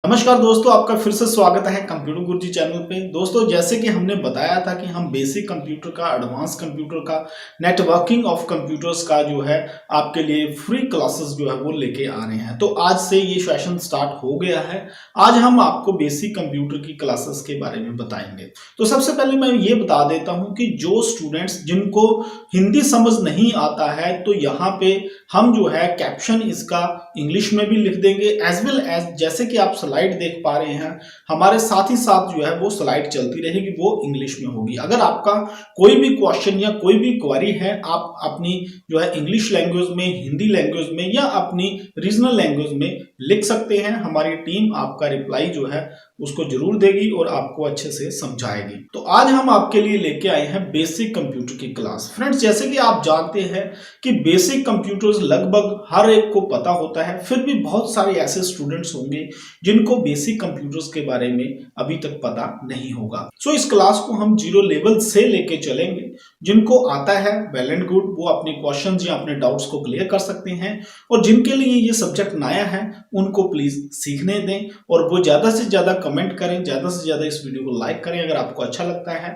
नमस्कार दोस्तों, आपका फिर से स्वागत है कंप्यूटर गुरुजी चैनल पे। दोस्तों, जैसे कि हमने बताया था कि हम बेसिक कंप्यूटर का, एडवांस कंप्यूटर का, नेटवर्किंग ऑफ कंप्यूटर्स का जो है आपके लिए फ्री क्लासेस जो है वो लेके आ रहे हैं। तो आज से ये सेशन स्टार्ट हो गया है। आज हम आपको बेसिक कंप्यूटर की क्लासेस के बारे में बताएंगे। तो सबसे पहले मैं ये बता देता हूँ कि जो स्टूडेंट्स जिनको हिंदी समझ नहीं आता है, तो यहाँ पे हम जो है कैप्शन इसका इंग्लिश में भी लिख देंगे, एज वेल एज जैसे कि आप स्लाइड देख पा रहे हैं, हमारे साथ ही साथ जो है वो स्लाइड चलती रहेगी, वो इंग्लिश में होगी। अगर आपका कोई भी क्वेश्चन या कोई भी क्वेरी है, आप अपनी जो है इंग्लिश लैंग्वेज में, हिंदी लैंग्वेज में या अपनी रीजनल लैंग्वेज में लिख सकते हैं। हमारी टीम आपका रिप्लाई जो है उसको जरूर देगी और आपको अच्छे से समझाएगी। तो आज हम आपके लिए लेके आए हैं बेसिक कंप्यूटर की क्लास। फ्रेंड्स, जैसे कि आप जानते हैं कि बेसिक कंप्यूटर्स लगभग हर एक को पता होता है, फिर भी बहुत सारे ऐसे स्टूडेंट्स होंगे जिनको बेसिक कंप्यूटर्स के बारे में अभी तक पता नहीं होगा। सो इस क्लास को हम जीरो लेवल से लेके चलेंगे। जिनको आता है वेल एंड गुड, वो अपने क्वेश्चंस या अपने डाउट्स को क्लियर कर सकते हैं, और जिनके लिए ये सब्जेक्ट नया है उनको प्लीज सीखने दें और वो ज्यादा से ज्यादा कमेंट करें, ज्यादा से ज्यादा इस वीडियो को लाइक करें अगर आपको अच्छा लगता है,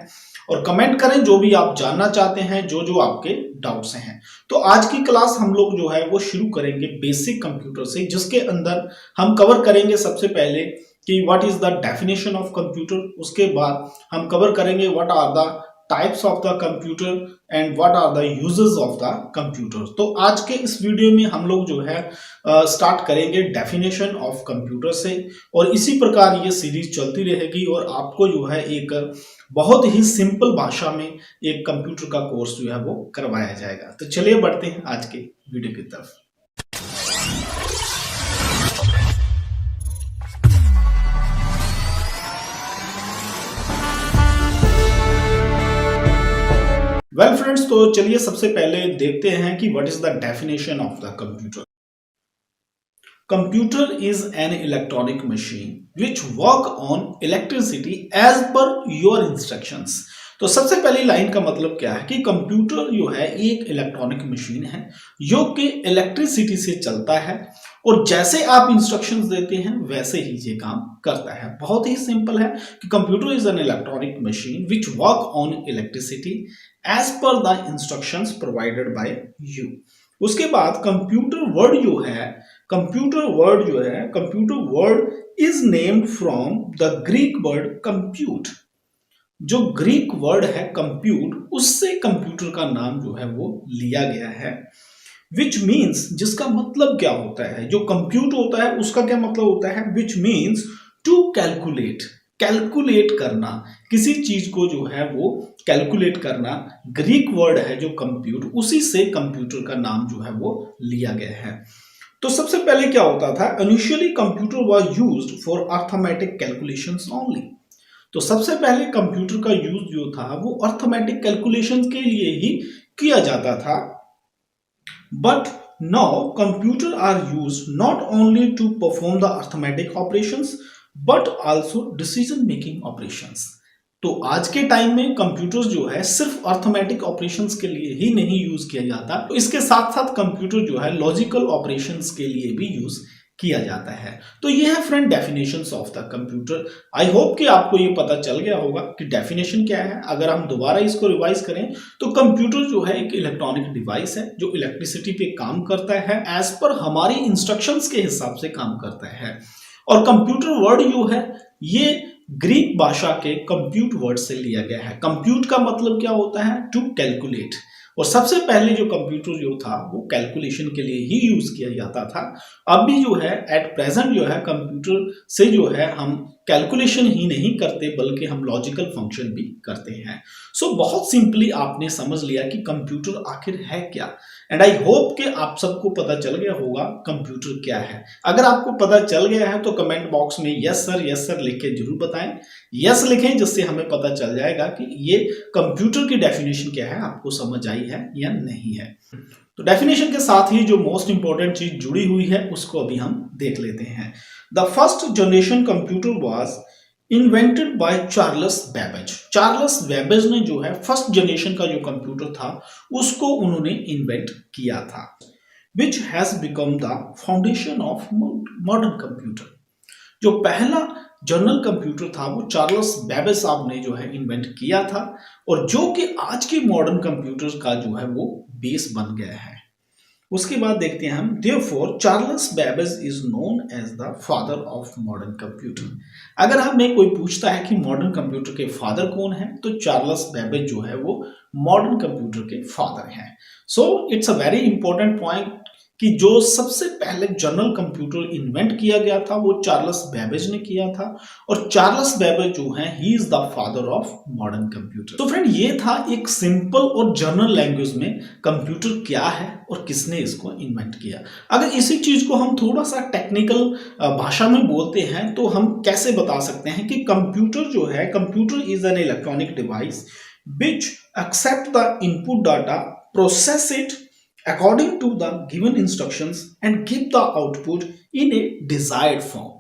और कमेंट करें जो भी आप जानना चाहते हैं, जो जो आपके डाउट्स हैं। तो आज की क्लास हम लोग जो है वो शुरू करेंगे बेसिक कंप्यूटर से, जिसके अंदर हम कवर करेंगे सबसे पहले कि what is the definition of computer. उसके बाद हम कवर करेंगे what are the types of the computer and what are the uses of the computer. तो आज के इस वीडियो में हम लोग जो है स्टार्ट करेंगे डेफिनेशन ऑफ कंप्यूटर से, और इसी प्रकार ये सीरीज चलती रहेगी और आपको जो है एक बहुत ही सिंपल भाषा में एक कंप्यूटर का कोर्स जो है वो करवाया जाएगा। तो चलिए बढ़ते हैं आज के वीडियो की तरफ। वेल फ्रेंड्स, तो चलिए सबसे पहले देखते हैं कि what is the definition of the computer. Computer is an electronic machine which work on electricity as per your instructions। तो सबसे पहली लाइन का मतलब क्या है कि कंप्यूटर जो है एक इलेक्ट्रॉनिक मशीन है जो कि इलेक्ट्रिसिटी से चलता है, और जैसे आप इंस्ट्रक्शंस देते हैं वैसे ही ये काम करता है। बहुत ही सिंपल है कि computer is an electronic machine which work on electricity as per the instructions provided by you. उसके बाद कंप्यूटर वर्ड जो है, computer word is named from the Greek word compute. जो ग्रीक वर्ड है कंप्यूट, उससे computer का नाम जो है वो लिया गया है। विच मीन्स, जिसका मतलब क्या होता है, जो कंप्यूट होता है उसका क्या मतलब होता है, which means to calculate, calculate करना, किसी चीज को जो है वो कैलकुलेट करना। ग्रीक वर्ड है जो कंप्यूट, उसी से कंप्यूटर का नाम जो है वो लिया गया है। तो सबसे पहले क्या होता था, initially computer was used for arithmetic calculations only. तो सबसे पहले कंप्यूटर का यूज जो था वो अर्थमेटिक कैलकुलेशंस के लिए ही किया जाता था। But now computer are used not only to perform the arithmetic operations but also decision making operations. तो आज के टाइम में कंप्यूटर्स जो है सिर्फ अर्थमेटिक ऑपरेशंस के लिए ही नहीं यूज किया जाता, तो इसके साथ साथ कंप्यूटर जो है लॉजिकल ऑपरेशंस के लिए भी यूज किया जाता है। तो ये है friend definitions of the computer. I hope कि आपको ये पता चल गया होगा कि डेफिनेशन क्या है। अगर हम दोबारा इसको रिवाइज करें तो कंप्यूटर जो है एक इलेक्ट्रॉनिक डिवाइस है जो इलेक्ट्रिसिटी पे काम करता है, एज पर हमारी इंस्ट्रक्शंस के हिसाब से काम करता है। और कंप्यूटर वर्ड जो है ये ग्रीक भाषा के कंप्यूट वर्ड से लिया गया है। कंप्यूट का मतलब क्या होता है, टू कैलकुलेट, और सबसे पहले जो कंप्यूटर जो था वो कैलकुलेशन के लिए ही यूज किया जाता था। अभी जो है एट प्रेजेंट जो है कंप्यूटर से जो है हम कैलकुलेशन ही नहीं करते बल्कि हम लॉजिकल फंक्शन भी करते हैं। सो बहुत सिंपली आपने समझ लिया कि कंप्यूटर आखिर है क्या, एंड आई होप कि आप सबको पता चल गया होगा कंप्यूटर क्या है। अगर आपको पता चल गया है तो कमेंट बॉक्स में यस सर लिख के जरूर बताएं। यस लिखें, जिससे हमें पता चल जाएगा कि ये कंप्यूटर की डेफिनेशन क्या है, आपको समझ आई है या नहीं है। तो डेफिनेशन के साथ ही जो मोस्ट इंपॉर्टेंट चीज जुड़ी हुई है उसको अभी हम देख लेते हैं। The first generation computer was invented by Charles Babbage. Charles Babbage ने जो है फर्स्ट जनरेशन का जो कंप्यूटर था उसको उन्होंने इन्वेंट किया था, which has become the foundation of modern computer. जो पहला जर्नल कंप्यूटर था वो चार्ल्स बेबेज साहब ने जो है इन्वेंट किया था, और जो कि आज के मॉडर्न कंप्यूटर का जो है वो बेस बन गया है। उसके बाद देखते हैं हम, therefore Charles Babbage is known as the father of modern computer. अगर हमें कोई पूछता है कि मॉडर्न कंप्यूटर के फादर कौन है, तो चार्ल्स बेबेज जो है वो मॉडर्न कंप्यूटर के फादर हैं। So it's a very important point कि जो सबसे पहले जनरल कंप्यूटर इन्वेंट किया गया था वो चार्ल्स बेबेज ने किया था, और चार्ल्स बेबेज जो है he is the father of modern computer. तो फ्रेंड, ये था एक सिंपल और जनरल लैंग्वेज में कंप्यूटर क्या है और किसने इसको इन्वेंट किया। अगर इसी चीज को हम थोड़ा सा टेक्निकल भाषा में बोलते हैं तो हम कैसे बता सकते हैं कि कंप्यूटर जो है, computer is an electronic device which accept the input data, process it according to the given instructions and give the output in a desired form।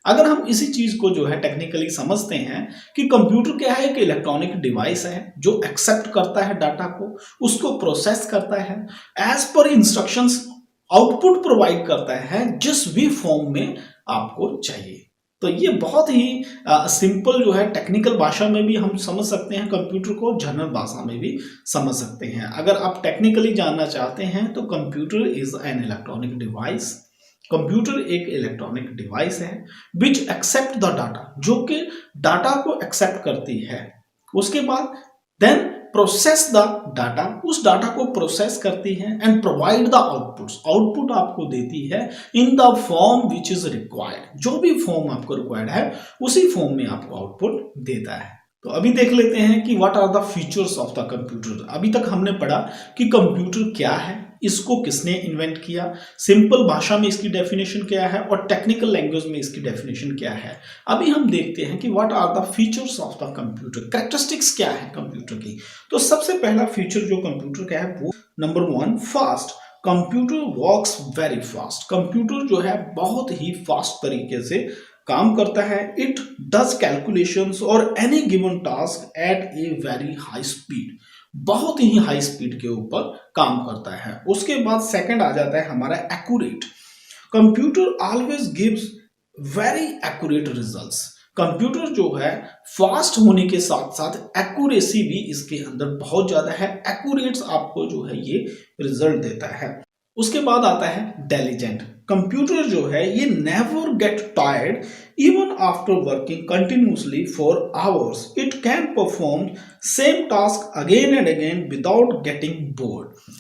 अगर हम इसी चीज को जो है टेक्निकली समझते हैं कि कंप्यूटर क्या है, एक इलेक्ट्रॉनिक डिवाइस है जो एक्सेप्ट करता है डाटा को, उसको प्रोसेस करता है, as per instructions output provide करता है जिस भी फॉर्म में आपको चाहिए। तो ये बहुत ही सिंपल जो है टेक्निकल भाषा में भी हम समझ सकते हैं कंप्यूटर को, जनरल भाषा में भी समझ सकते हैं। अगर आप टेक्निकली जानना चाहते हैं तो computer is an electronic device. Computer एक इलेक्ट्रॉनिक डिवाइस है विच एक्सेप्ट द डाटा, जो कि डाटा को एक्सेप्ट करती है, उसके बाद देन प्रोसेस द डाटा, उस डाटा को प्रोसेस करती है, and provide the outputs, output आपको देती है in the form which is required, जो भी फॉर्म आपको रिक्वायर्ड है उसी फॉर्म में आपको आउटपुट देता है। तो अभी देख लेते हैं कि what are the features of the computer. अभी तक हमने पढ़ा कि कंप्यूटर क्या है, इसको किसने इन्वेंट किया, सिंपल भाषा में इसकी डेफिनेशन क्या है, और टेक्निकल लैंग्वेज में इसकी डेफिनेशन क्या है। अभी हम देखते हैं कि what are the features of the computer, characteristics क्या है कंप्यूटर की। तो सबसे पहला फीचर जो कंप्यूटर का है वो number 1, fast. Computer works very fast. Computer जो है बहुत ही फास्ट तरीके से काम करता है। इट डज कैलकुलेशंस और any given task at a very high speed, बहुत ही हाई स्पीड के ऊपर काम करता है। उसके बाद सेकंड आ जाता है हमारा accurate. Computer always gives very accurate results. Computer जो है फास्ट होने के साथ साथ एक्यूरेसी भी इसके अंदर बहुत ज्यादा है, एक्यूरेट्स आपको जो है ये रिजल्ट देता है। उसके बाद आता है डेलीजेंट। कंप्यूटर जो है ये never get tired even after working continuously for hours. It can perform same task again and again without getting bored.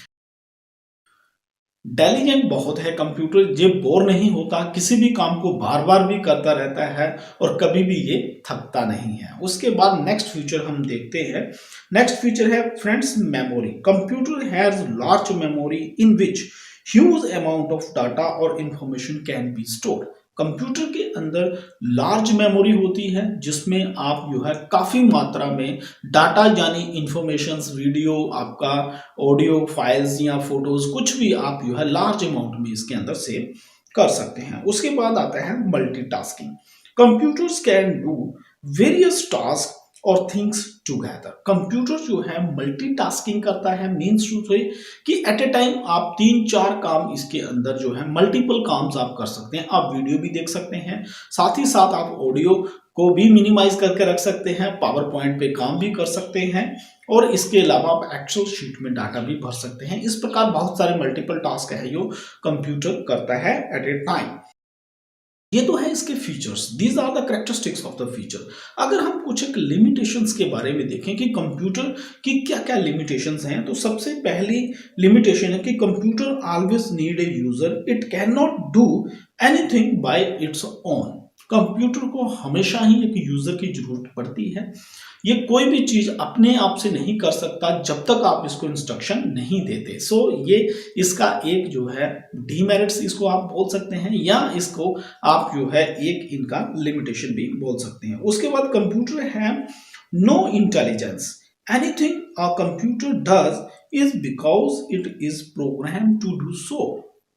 Diligent बहुत है कंप्यूटर, ये बोर नहीं होता, किसी भी काम को बार बार भी करता रहता है और कभी भी ये थकता नहीं है। उसके बाद नेक्स्ट फीचर हम देखते हैं। नेक्स्ट फीचर है friends memory. Computer has large memory in which huge amount of data और information can be stored. Computer के अंदर लार्ज मेमोरी होती है जिसमें आप जो है काफी मात्रा में डाटा यानी इंफॉर्मेशंस, वीडियो, आपका ऑडियो फाइल्स या फोटोज, कुछ भी आप जो है लार्ज अमाउंट में इसके अंदर सेव कर सकते हैं। उसके बाद आता है multitasking. Computers can do various task और थिंग्स टुगेदर। कंप्यूटर जो है मल्टीटास्किंग करता है, मीन्स टू से कि एट ए टाइम आप 3-4 काम इसके अंदर जो है मल्टीपल काम्स आप कर सकते हैं। आप वीडियो भी देख सकते हैं, साथ ही साथ आप ऑडियो को भी मिनिमाइज करके रख सकते हैं, पावर पॉइंट पे काम भी कर सकते हैं, और इसके अलावा आप एक्सेल शीट में डाटा भी भर सकते हैं। इस प्रकार बहुत सारे मल्टीपल टास्क है जो कंप्यूटर करता है एट ए टाइम। ये तो है इसके features, these are the characteristics of the feature. अगर हम कुछ एक लिमिटेशंस के बारे में देखें कि कंप्यूटर की क्या क्या लिमिटेशंस हैं, तो सबसे पहली लिमिटेशन है कि computer always need a user, it can not do anything bye its own. Computer को हमेशा ही एक यूजर की जरूरत पड़ती है, ये कोई भी चीज अपने आप से नहीं कर सकता जब तक आप इसको इंस्ट्रक्शन नहीं देते। सो ये इसका एक जो है डीमेरिट्स इसको आप बोल सकते हैं, या इसको आप जो है एक इनका लिमिटेशन भी बोल सकते हैं। उसके बाद कंप्यूटर है no intelligence. Anything a computer does is because it is program to do so.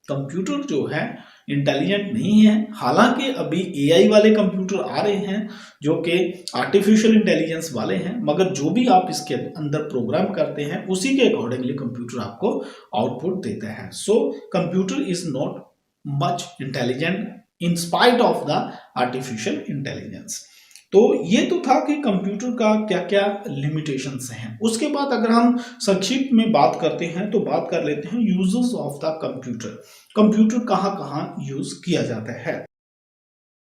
Computer जो है इंटेलिजेंट नहीं है, हालांकि अभी एआई वाले कंप्यूटर आ रहे हैं जो कि आर्टिफिशियल इंटेलिजेंस वाले हैं, मगर जो भी आप इसके अंदर प्रोग्राम करते हैं उसी के अकॉर्डिंगली कंप्यूटर आपको आउटपुट देता है। So computer is not much intelligent in spite of the artificial intelligence. तो ये तो था कि कंप्यूटर का क्या क्या लिमिटेशंस हैं। उसके बाद अगर हम संक्षिप्त में बात करते हैं तो बात कर लेते हैं uses of the computer. Computer कहाँ कहाँ यूज किया जाता है।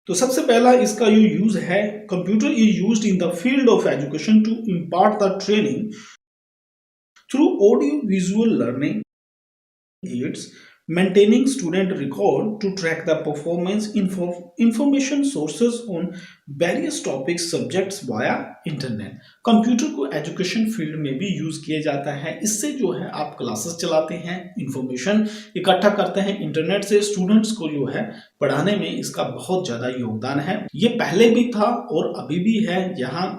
तो सबसे पहला इसका जो यूज है, computer is used in the field of education to impart the training through audio visual learning aids, maintaining student record to track the performance information sources on various topics subjects via internet. Computer को education field में भी use किया जाता है। इससे जो है आप क्लासेस चलाते हैं, इंफॉर्मेशन इकट्ठा करते हैं इंटरनेट से। स्टूडेंट्स को जो है पढ़ाने में इसका बहुत ज्यादा योगदान है। ये पहले भी था और अभी भी है। यहाँ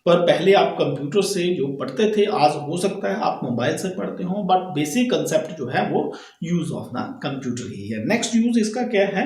पर पहले आप कंप्यूटर से जो पढ़ते थे, आज हो सकता है आप मोबाइल से पढ़ते हो, बट बेसिक कंसेप्ट जो है वो यूज ऑफ द कंप्यूटर ही है। नेक्स्ट यूज इसका क्या है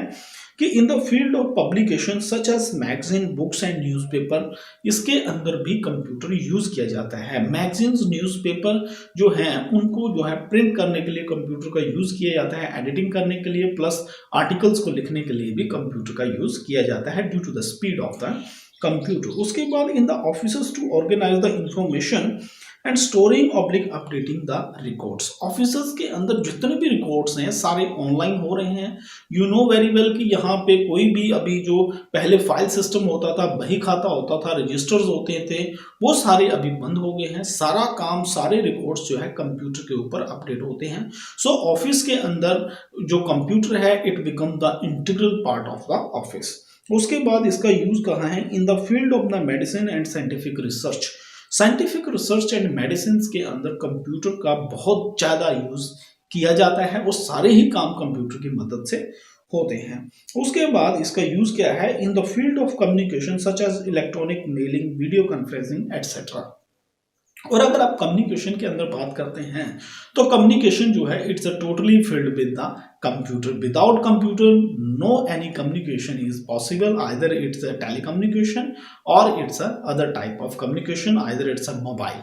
कि in the field of publication such as magazine, books and newspaper, इसके अंदर भी कंप्यूटर यूज किया जाता है। मैगजीन्स, न्यूज़पेपर जो है उनको जो है प्रिंट करने के लिए कंप्यूटर का यूज किया जाता है, एडिटिंग करने के लिए, प्लस आर्टिकल्स को लिखने के लिए भी कंप्यूटर का यूज किया जाता है due to the speed of the computer. उसके बाद in the offices to organise the information and storing oblique updating the records. Offices के अंदर जितने भी रिकॉर्ड्स हैं सारे ऑनलाइन हो रहे हैं। यू नो वेरी वेल कि यहाँ पे कोई भी अभी जो पहले फाइल सिस्टम होता था, बही खाता होता था, रजिस्टर्स होते थे, वो सारे अभी बंद हो गए हैं। सारा काम, सारे रिकॉर्ड्स जो है कंप्यूटर के ऊपर अपडेट होते हैं। सो ऑफिस के अंदर जो कंप्यूटर है it become the integral part of the office. उसके बाद इसका यूज कहाँ है, in the field of the medicine and scientific research. Scientific research and medicine के अंदर कंप्यूटर का बहुत ज्यादा यूज किया जाता है। वो सारे ही काम कंप्यूटर की मदद से होते हैं। उसके बाद इसका यूज क्या है, in the field of communication such as electronic mailing, video conferencing etcetera. और अगर आप कम्युनिकेशन के अंदर बात करते हैं तो कम्युनिकेशन जो है it's a totally field with the computer. Without computer no any communication is possible, either it's a telecommunication और it's a other type of communication, either it's a mobile.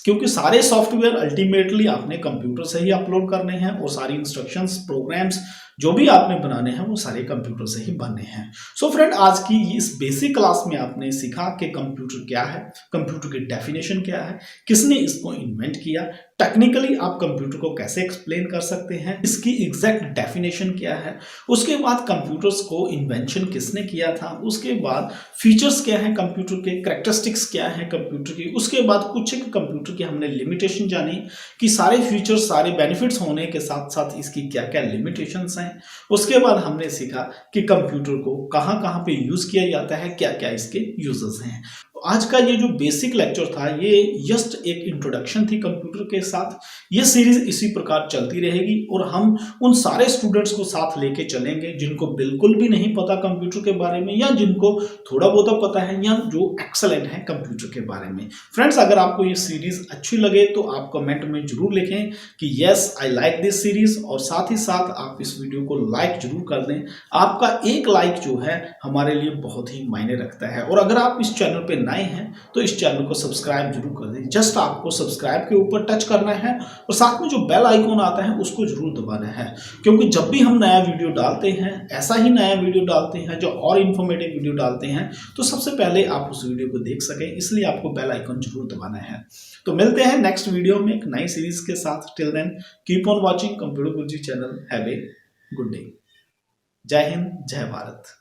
क्योंकि सारे सॉफ्टवेयर अल्टीमेटली आपने computer से ही upload करने हैं और सारी instructions, programmes जो भी आपने बनाने हैं वो सारे कंप्यूटर से ही बनने हैं। सो फ्रेंड, आज की इस बेसिक क्लास में आपने सीखा कि कंप्यूटर क्या है, कंप्यूटर की डेफिनेशन क्या है, किसने इसको इन्वेंट किया, टेक्निकली आप कंप्यूटर को कैसे एक्सप्लेन कर सकते हैं, इसकी एग्जैक्ट डेफिनेशन क्या है, उसके बाद कंप्यूटर्स को इन्वेंशन किसने किया था, उसके बाद फीचर्स क्या है कंप्यूटर के, कैरेक्टरिस्टिक्स क्या है कंप्यूटर की, उसके बाद कुछ एक कंप्यूटर की हमने लिमिटेशन जानी कि सारे फीचर्स, सारे बेनिफिट्स होने के साथ साथ इसकी क्या क्या लिमिटेशंस हैं। उसके बाद हमने सीखा कि कंप्यूटर को कहाँ कहाँ पे यूज किया जाता है, क्या क्या इसके यूजेस हैं। आज का ये जो बेसिक लेक्चर था ये जस्ट एक इंट्रोडक्शन थी कंप्यूटर के साथ। ये सीरीज इसी प्रकार चलती रहेगी और हम उन सारे स्टूडेंट्स को साथ लेके चलेंगे जिनको बिल्कुल भी नहीं पता कंप्यूटर के बारे में या जिनको थोड़ा बहुत पता है या जो एक्सेलेंट है कंप्यूटर के बारे में। फ्रेंड्स, अगर आपको ये सीरीज अच्छी लगे तो आप कमेंट में जरूर लिखें कि yes I like this series, और साथ ही साथ आप इस वीडियो को लाइक जरूर कर दें। आपका एक लाइक जो है हमारे लिए बहुत ही मायने रखता है। और अगर आप इस चैनल पे नए हैं तो इस चैनल को सब्सक्राइब जरूर कर दें। जस्ट आपको सब्सक्राइब के ऊपर टच करना है और साथ में जो बेल आइकॉन आता है उसको जरूर दबाना है, क्योंकि जब भी हम नया वीडियो डालते हैं, ऐसा ही नया वीडियो डालते हैं जो और इंफॉर्मेटिव वीडियो डालते हैं, तो सबसे पहले आप उस वीडियो को देख सकें, इसलिए आपको बेल आइकॉन जरूर दबाना है। तो मिलते हैं नेक्स्ट वीडियो में एक नई सीरीज के साथ। Till then keep on watching computer Guruji channel. Have a good day. जय हिंद, जय भारत।